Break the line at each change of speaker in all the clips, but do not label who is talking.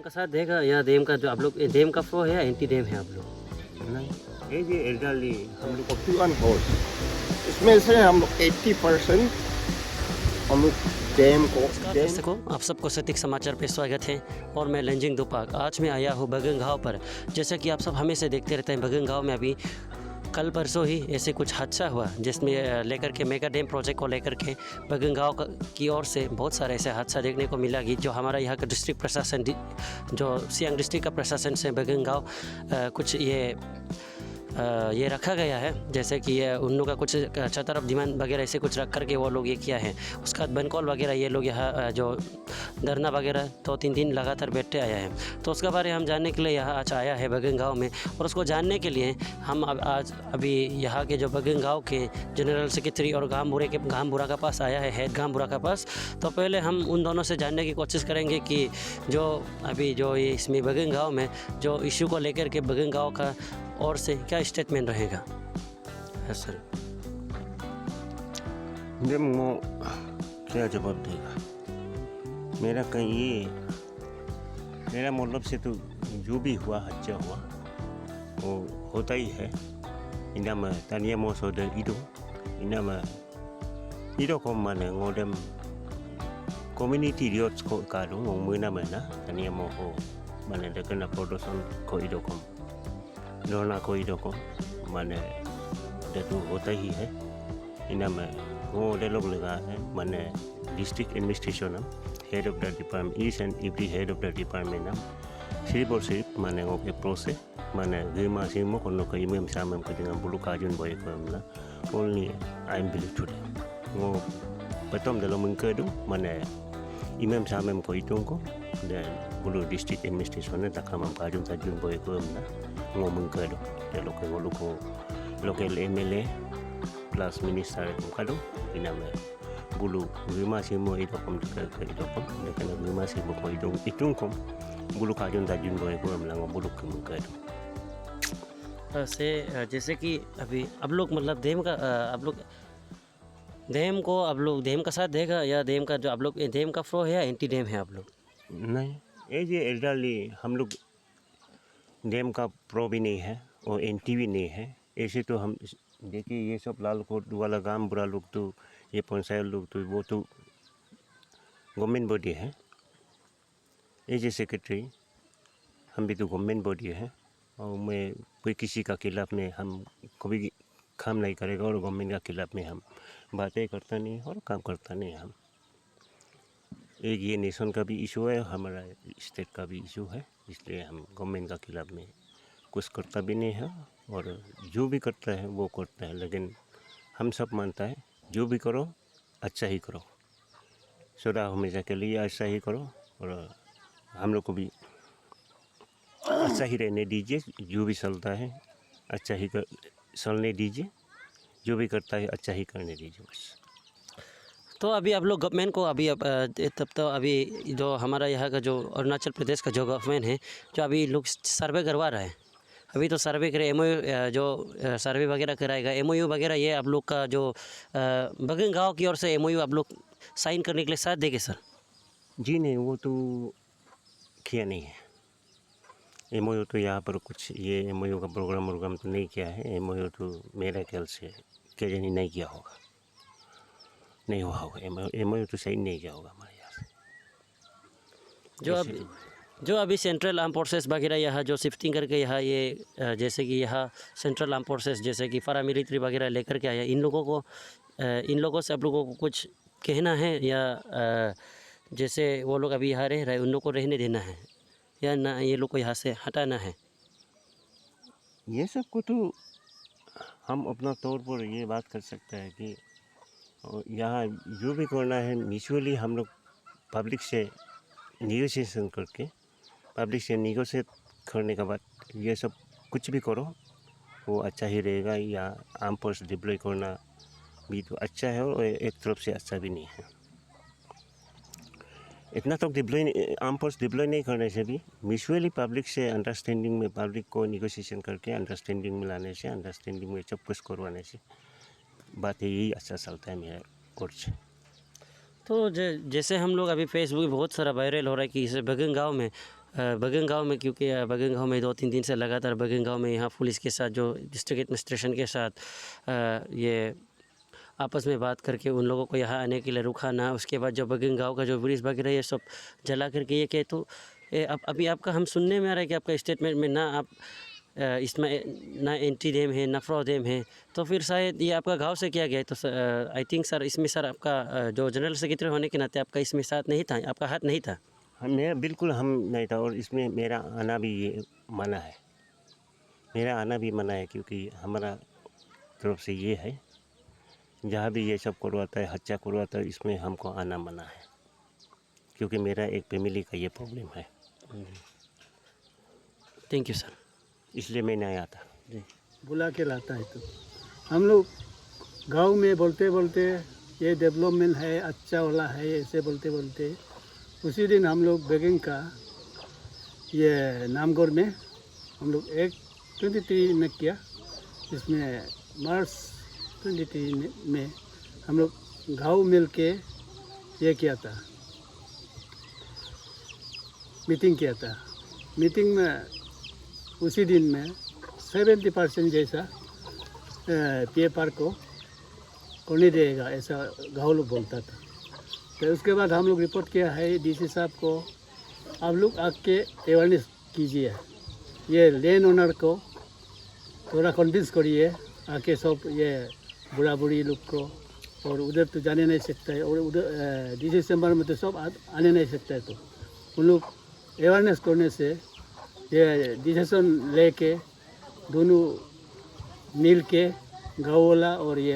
का साथ देगा या डैम का जो आप लोग डैम का फ्लो है या एंटी डैम है आप लोग?
नहीं, ये जो एल्डरली हम लोग
41 हाउस, इसमें से हम लोग 80% हम लोग डैम को
नमस्कार दर्शकों, आप सबको सटीक समाचार पे स्वागत है और मैं लंजिंग दुपाक। आज मैं आया हूँ बगंग गाँव पर। जैसा कि आप सब हमेशा देखते रहते हैं, बगंग गाँव में अभी कल परसों ही ऐसे कुछ हादसा हुआ जिसमें लेकर के मेगा डैम प्रोजेक्ट को लेकर के बगंग गाँव की ओर से बहुत सारे ऐसे हादसा देखने को मिला कि जो हमारा यहाँ का डिस्ट्रिक्ट प्रशासन जो सियांग डिस्ट्रिक्ट का प्रशासन से बगंग गाँव कुछ ये रखा गया है, जैसे कि उन लोगों का कुछ चतरफ डिमांड वगैरह ऐसे कुछ रख करके वो लोग ये किया है। उसके बाद बनकॉल वगैरह ये लोग यहाँ जो धरना वगैरह 2-3 दिन लगातार बैठते आया है। तो उसके बारे में हम जानने के लिए यहाँ आज आया है बगंग गाँव में, और उसको जानने के लिए हम आज अभी यहाँ के जो बगंग गाँव के जनरल सेक्रेटरी और गामबुरा का पास आया है, हेड गामबुरा का पास। तो पहले हम उन दोनों से जानने की कोशिश करेंगे कि जो अभी जो ये इसमें बगंग गाँव में जो इशू को लेकर के बगंग गाँव का और से क्या स्टेटमेंट रहेगा। सर
जब वो क्या जवाब देगा मेरा कहीं ये मेरा मतलब से तो जो भी हुआ हत्या हुआ वो होता ही है। इना में तनिया मो सो दे इना में को माने ngodem community riot ko kado ngomuna mana taniya mo ko माने देखना प्रोडक्शन को इडोकम डोना को इडोकम माने देखो होता ही है। इना में वो दे लोग लगा है माने district administration head of the department each and every head of the department सिर्फ और सिर्फ माने वो के प्रोसेस माने गेमा सिमो को नो कई में सामने को dengan bulu kajun boy ko ना only I believe today वो betom dalam mengkedu माने imam samem ko itong ko dan bulu district administration na takamam kajun tajun boy ko na ngomong kedu de local MLA plus minister ko kado iname bulu gima simo ito kom ito kom de kana gima simo ko itong kom bulu kajun tajun boy ko na bulu kom kedu
से जैसे कि अभी आप लोग मतलब dam का आप लोग डैम को आप लोग डैम का साथ देगा या डैम का जो आप लोग डैम का फ्लो है या एंटी डैम है आप लोग?
नहीं, ये जो एल्डरली हम लोग डैम का प्रो भी नहीं है और एंटी भी नहीं है। ऐसे तो हम देखिए ये सब लालकोट वाला गांव बुरा लोग तो ये पंचायत लोग तो वो तो गवर्नमेंट बॉडी है। ये जो सेक्रेटरी हम भी तो गवर्नमेंट बॉडी है और मैं कोई किसी का खिलाफ में हम कभी काम नहीं करेगा और गवर्नमेंट का खिलाफ में हम बातें करता नहीं और काम करता नहीं। हम एक ये नेशन का भी इशू है, हमारा स्टेट का भी इशू है, इसलिए हम गवर्नमेंट का खिलाफ में कुछ करता भी नहीं है और जो भी करता है वो करता है। लेकिन हम सब मानता है जो भी करो अच्छा ही करो, सदा हमेशा के लिए अच्छा ही करो और हम लोग को भी अच्छा ही रहने दीजिए। जो भी चलता है अच्छा ही चलने दीजिए, जो भी करता है अच्छा ही करने दीजिए बस।
तो अभी आप लोग गवर्नमेंट को अभी तब तो अभी जो हमारा यहाँ का जो अरुणाचल प्रदेश का जो गवर्नमेंट है जो अभी लोग सर्वे करवा रहा है, अभी तो सर्वे करे MOU जो सर्वे वगैरह कराएगा MOU वगैरह, ये आप लोग का जो बगंग गाँव की ओर से MOU आप लोग साइन करने के लिए साथ देंगे सर?
जी नहीं, वो तो किया नहीं है। MOU तो यहाँ पर कुछ ये MOU का प्रोग्राम तो नहीं किया है। MOU तो मेरा ख्याल से क्या जानी नहीं किया होगा, नहीं हुआ होगा। MOU तो सही नहीं किया होगा हमारे यहाँ से।
जो अभी सेंट्रल आर्म फोर्सेस वगैरह यहाँ जो शिफ्टिंग करके यहाँ ये जैसे कि यहाँ सेंट्रल आर्म फोर्सेस जैसे कि पैरा मिलिट्री वगैरह लेकर के आया, इन लोगों से आप लोगों को कुछ कहना है या जैसे वो लोग अभी यहाँ रह रहे हैं उन लोग को रहने देना है या ना ये लोग को यहाँ से हटाना है?
ये सब को तो हम अपना तौर पर ये बात कर सकते हैं कि यहाँ जो भी करना है म्यूचुअली हम लोग पब्लिक से निगोशिएशन करके पब्लिक से निगोशिएट करने के बाद ये सब कुछ भी करो वो अच्छा ही रहेगा। या आर्म फोर्स डिप्लॉय करना भी तो अच्छा है और एक तरफ से अच्छा भी नहीं है। इतना तो आर्म फोर्स डिप्लॉय नहीं करने से भी म्यूचुअली पब्लिक से अंडरस्टैंडिंग में पब्लिक को निगोशिएशन करके अंडरस्टैंडिंग में लाने से अंडरस्टैंडिंग में सब कुछ करवाने से बात यही अच्छा चलता है मेरा कोर्स।
तो जैसे हम लोग अभी फेसबुक पे बहुत सारा वायरल हो रहा है कि इस बगंग गाँव में बगन गाँव में, क्योंकि बगन गाँव में 2-3 दिन से लगातार बगन गाँव में यहाँ पुलिस के साथ, जो डिस्ट्रिक्ट एडमिनिस्ट्रेशन के साथ ये आपस में बात करके उन लोगों को यहाँ आने के लिए रुका ना। उसके बाद जो बगन गाँव का जो ब्रिज वगैरह ये सब जला करके ये क्या, तो अभी आपका हम सुनने में आ रहा है कि आपका स्टेटमेंट में ना आप इसमें ना एंटी डैम है ना फ्रो डैम है, तो फिर शायद ये आपका गांव से किया गया है। तो आई थिंक सर इसमें सर आपका जो जनरल सेक्रेटरी होने के नाते आपका इसमें साथ नहीं था, आपका हाथ नहीं था।
मेरा बिल्कुल हम नहीं था, और इसमें मेरा आना भी ये मना है, मेरा आना भी मना है, क्योंकि हमारा तरफ से ये है, जहाँ भी ये सब करवाता है, हत्या करवाता है, इसमें हमको आना मना है, क्योंकि मेरा एक फैमिली का ये प्रॉब्लम है।
थैंक यू सर,
इसलिए मैं नहीं आता।
जी
बुला के लाता है। तो हम लोग गांव में बोलते बोलते ये डेवलपमेंट है, अच्छा वाला है, ऐसे बोलते बोलते उसी दिन हम लोग बेगिंग का ये नामगढ़ में हम लोग 23 में किया। इसमें मार्च 23 में हम लोग गाँव मिल के ये किया था, मीटिंग किया था। मीटिंग में उसी दिन में 70% जैसा PFR को करने देगा, ऐसा गाँव लोग बोलता था। तो उसके बाद हम लोग रिपोर्ट किया है DC साहब को, आप लोग आके अवेयरनेस कीजिए, ये लैंड ओनर को थोड़ा कन्विंस करिए, आके सब ये बूढ़ा बूढ़ी लोग को, और उधर तो जाने नहीं सकता है, और उधर DC चैम्बर में तो सब आने नहीं सकता है। तो उन लोग अवेयरनेस करने से ये डिसीजन लेके दोनों मिल के गाँव वाला और ये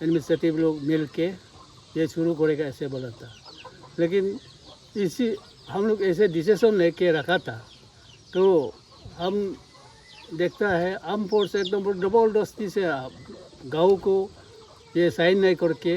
एडमिनिस्ट्रेटिव लोग मिल के ये शुरू करेगा, ऐसे बोला था। लेकिन इसी हम लोग ऐसे डिसीजन लेके रखा था, तो हम देखता है आर्म फोर्स एकदम जबरदस्ती से गाँव को ये साइन नहीं करके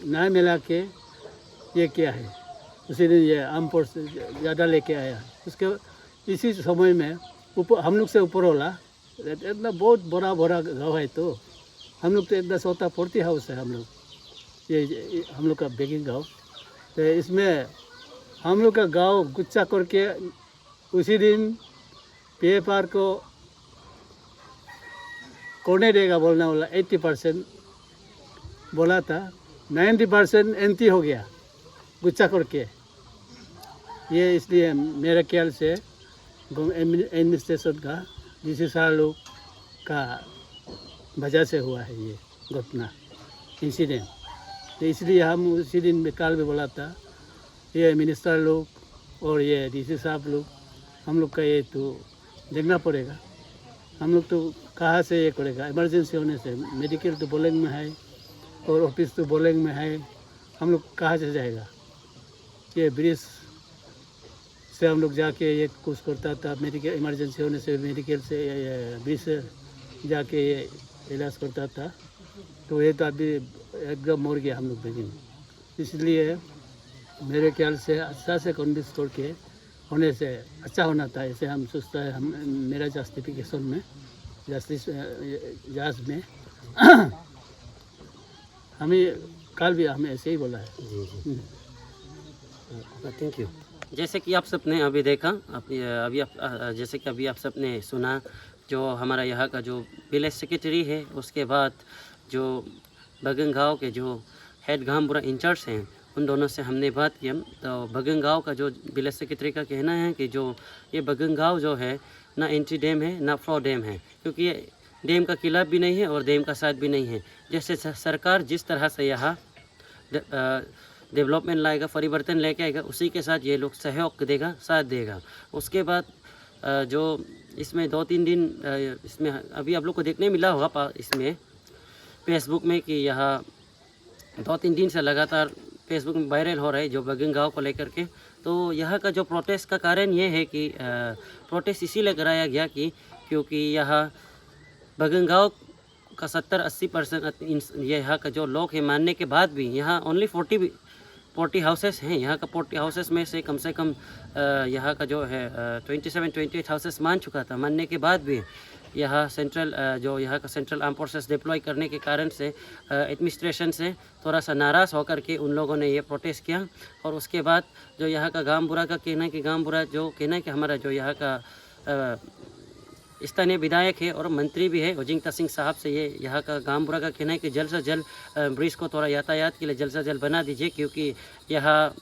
ना मिला के ये क्या है, उसी दिन ये आर्म फोर्स ज़्यादा लेके आया। उसके इसी समय में ऊपर हम लोग से ऊपर वाला इतना बहुत बड़ा गाँव है, तो हम लोग तो इतना सोता 40 हाउस है हम लोग, ये हम लोग का बेगिंग गाँव। तो इसमें हम लोग का गाँव गुच्छा करके उसी दिन PFR को करने देगा बोलने वाला 80% बोला था, 90% एंटी हो गया गुच्छा करके। ये इसलिए मेरे ख्याल से एडमिनिस्ट्रेशन का DC साहब लोग का वजह से हुआ है ये घटना, इंसिडेंट। तो इसलिए हम उसी दिन में काल में बोला था, ये मिनिस्टर लोग और ये DC साहब लोग, हम लोग का ये तो देखना पड़ेगा। हम लोग तो कहाँ से ये करेगा, इमरजेंसी होने से मेडिकल तो बोलेंग में है और ऑफिस तो बोलेंग में है, हम लोग कहाँ से जाएगा। ये ब्रिज से हम लोग जाके ये कुछ करता था, मेडिकल इमरजेंसी होने से मेडिकल से ब्रिज से जाके ये इलाज करता था। तो ये तो अभी एकदम मर गया हम लोग बेगिन। इसलिए मेरे ख्याल से अच्छा से कन्विंस करके होने से अच्छा होना था, ऐसे हम सोचता है। हम मेरा जस्टिफिकेशन में जस्टिस जांच में हमें कल भी हमें ऐसे ही बोला है।
जी थैंक यू। जैसे कि आप सबने अभी देखा, अभी आप जैसे कि अभी आप सबने सुना, जो हमारा यहाँ का जो विलेज सेक्रेटरी है, उसके बाद जो बगन गाँव के जो हेड गामबुरा इंचार्ज हैं, उन दोनों से हमने बात किया। तो बगन गाँव का जो विलेज सेक्रेटरी का कहना है कि जो ये बगन गाँव जो है ना एंट्री डैम है ना फ्लो डैम है, क्योंकि ये डैम का खिलाफ भी नहीं है और डैम का साथ भी नहीं है। जैसे सरकार जिस तरह से यहाँ डेवलपमेंट लाएगा, परिवर्तन लेके आएगा, उसी के साथ ये लोग सहयोग देगा, साथ देगा। उसके बाद जो इसमें 2-3 दिन इसमें अभी आप लोग को देखने मिला होगा इसमें फेसबुक में कि यहाँ 2-3 दिन से लगातार फेसबुक में वायरल हो रहा है जो बगन गाँव को लेकर के। तो यहाँ का जो प्रोटेस्ट का कारण ये है कि प्रोटेस्ट इसीलिए कराया गया कि क्योंकि यहाँ बगन गाँव का 70-80% यहाँ का जो लोग हैं मानने के बाद भी यहाँ ओनली 40 हाउसेस हैं। यहाँ का 40 हाउसेस में से कम यहाँ का जो है 27-28 हाउसेस मान चुका था। मानने के बाद भी यहाँ सेंट्रल जो यहाँ का सेंट्रल आर्म फोर्सेस डिप्लॉय करने के कारण से एडमिनिस्ट्रेशन से थोड़ा सा नाराज़ होकर के उन लोगों ने ये प्रोटेस्ट किया। और उसके बाद जो यहाँ का गामबुरा का कहना है कि गामबुरा जो कहना है कि हमारा जो यहाँ का स्थानीय विधायक है और मंत्री भी है ओजिंग तसिंग साहब से ये यहाँ का गामबुरा का कहना है कि जल्द से जल्द ब्रिज को थोड़ा यातायात के लिए जल्द से जल्द बना दीजिए, क्योंकि यहाँ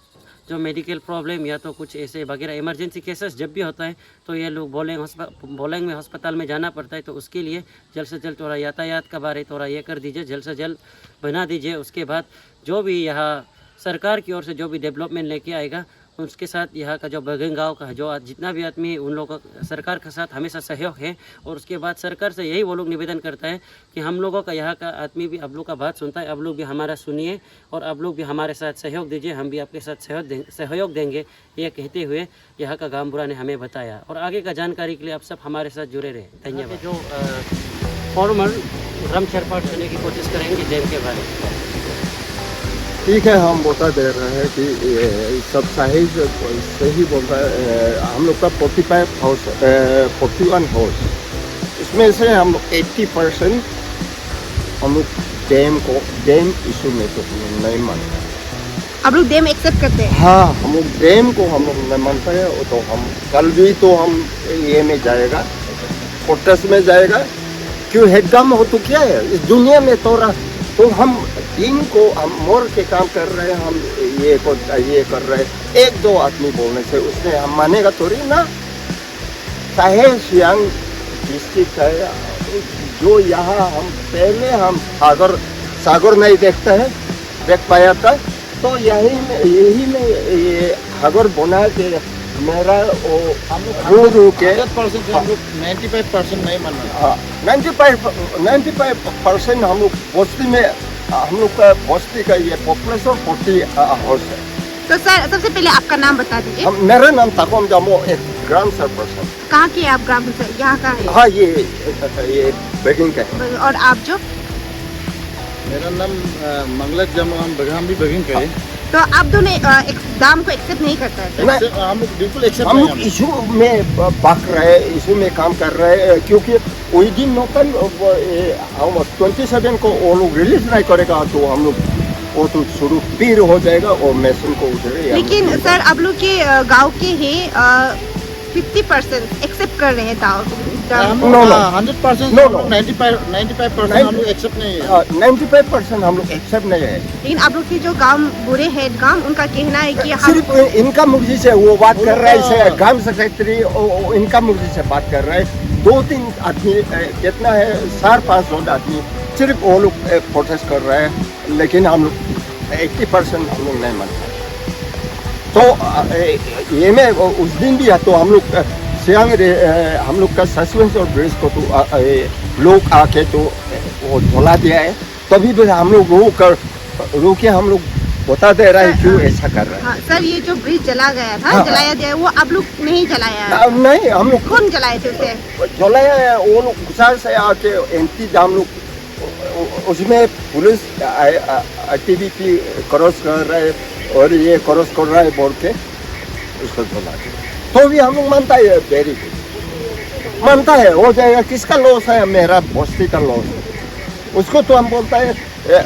जो मेडिकल प्रॉब्लम या तो कुछ ऐसे वगैरह इमरजेंसी केसेस जब भी होता है तो ये लोग बोलेंग में अस्पताल में जाना पड़ता है। तो उसके लिए जल्द से जल्द थोड़ा यातायात का बारे थोड़ा ये कर दीजिए, जल्द से जल्द बना दीजिए। उसके बाद जो भी यहाँ सरकार की ओर से जो भी डेवलपमेंट लेके आएगा उसके साथ यहाँ का जो बगन गाँव का जो जितना भी आदमी उन लोगों का सरकार के साथ हमेशा सहयोग है। और उसके बाद सरकार से यही वो लोग निवेदन करता है कि हम लोगों का यहाँ का आदमी भी आप लोग का बात सुनता है, आप लोग भी हमारा सुनिए और आप लोग भी हमारे साथ सहयोग दीजिए, हम भी आपके साथ सहयोग देंगे, ये कहते हुए यहाँ का गामबुरा ने हमें बताया। और आगे का जानकारी के लिए आप सब हमारे साथ जुड़े रहे। धन्यवाद। जो फॉर्मल रम चरपाट करने की कोशिश करेंगे डैम के बारे में।
ठीक है, हम बता दे रहे हैं कि ये सब सही बोल रहा है। हम लोग का 41 हाउस, इसमें से हम लोग 80% हम लोग डैम इशू में तो नहीं मानते।
आप लोग डैम एक्सेप्ट करते हैं?
हाँ, हम लोग डैम को हम लोग नहीं मानते हैं। तो हम कल भी तो हम ये में जाएगा, प्रोटेस्ट में जाएगा। क्यों हेडगाम हो तो क्या है इस दुनिया में तो हम दिन को हम मोर के काम कर रहे हैं, हम ये कर रहे हैं। एक दो आदमी बोलने से उसने हम मानेगा थोड़ी ना। चाहे सियांग डिस्ट्रिक्ट है, जो यहाँ हम पहले हम सागर नहीं देख पाया था, तो यही में ये सागर बना के मेरा वो रू के
95% नहीं मान रहा।
95% हम लोग बस्ती में, हम लोग का बस्ती का ये पॉपुलेशन 40 हाउस है।
तो सर सबसे पहले आपका नाम बता दीजिए।
मेरा नाम ताकोम जामो, एक ग्राम सरपंच।
कहाँ के आप ग्राम पंचायत यहाँ का है?
हाँ, ये बेगिंग का है।
और आप जो?
मेरा नाम मंगलत जमो, हम बगहाम भी बगिंग का है।
तो आप दोनों दाम को एक्सेप्ट नहीं करता है?
हम लोग बिल्कुल एक्सेप्ट
हम
नहीं।
लोग इशू में बात रहे, इशू में काम कर रहे हैं। क्योंकि वही दिन नौकन 27 को वो लोग रिलीज नहीं करेगा तो हम लोग वो तो शुरू फिर हो जाएगा और मशीन को उधर।
लेकिन सर आप लोग के गांव के ही 50% एक्सेप्ट कर रहे हैं दाम।
No.
100%
No.
95% हम लोग एक्सेप्ट नहीं है।
95% हम लोग एक्सेप्ट नहीं है।
लेकिन आप लोग के जो गांव बुरे हेड गांव, उनका कहना है कि हम
सिर्फ इनका मुर्जी से वो बात कर रहा है। ग्राम सेक्रेटरी इनका मुर्जी से बात कर रहा है। 2-3 आदमी कितना है, 4-5 आदमी सिर्फ वो लोग प्रोटेस्ट कर रहे हैं। लेकिन हम लोग 80% हम लोग नहीं मानते। तो ये में उस दिन भी है तो हम लोग सियांग हम लोग का सस्पेंस और ब्रिज को तो लोग आके तो वो धुला दिया है। तभी भी हम लोग रोके हम लोग बता दे रहा है क्यों ऐसा कर रहा है।
हाँ, सर ये जो ब्रिज जला गया था,
हाँ,
जलाया गया, वो आप लोग नहीं जलाया?
नहीं, हम लोग
कौन जलाए थे उसे?
जलाया है वो लोग गुजरात से आके इंतजाम लोग, उसमें पुलिस एक्टिविटी क्रॉस कर रहा है और ये क्रॉस कर रहा है बोल के उसको जला दिया। तो भी हम लोग मानता है, वेरी गुड मानता है, हो जाएगा। किसका लॉस है? मेरा बस्ती का लॉस है। उसको तो हम बोलता है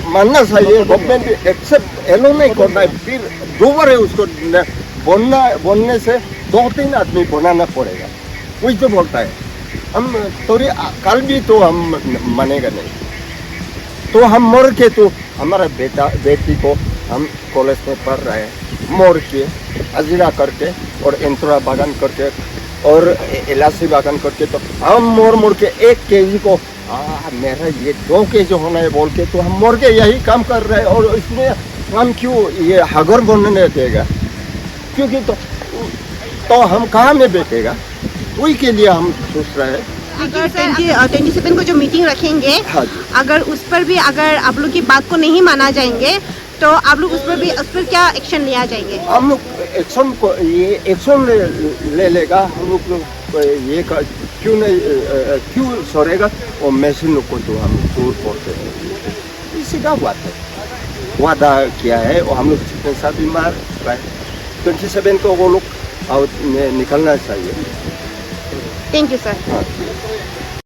मानना चाहिए। गवर्नमेंट एक्सेप्ट एलो नहीं करना है, फिर दोबारा है उसको बनने से 2-3 आदमी बनाना पड़ेगा। वही तो बोलता है। हम थोड़ी कल भी तो हम मानेगा नहीं। तो हम मर के तो हमारा बेटी को हम कॉलेज में पढ़ रहे हैं, मर के हजीरा करके और इंतरा बागान करके और इलायची बागान करके, तो हम मोड़ के 1 केजी को मेरा ये 2 केजी होना है बोल के तो हम मोड़ के यही काम कर रहे हैं। और इसमें हम क्यों ये हगर बनने देगा? क्योंकि तो हम कहाँ में बैठेगा? वही के लिए हम सोच रहे हैं।
अगर 27 को जो मीटिंग रखेंगे,
हाँ,
अगर उस पर भी अगर आप लोग की बात को नहीं माना जाएंगे तो आप लोग उस पर क्या एक्शन लिया जाएंगे? हम लोग
एक्शन ले लेगा। हम लोग ये क्यों सरेगा और मशीन को तो हम दूर पड़ते हैं। इसी का बात है, वादा किया है और हम लोग जितने सा बीमार 27 को वो लोग निकलना चाहिए।
Thank you sir.
हाँ।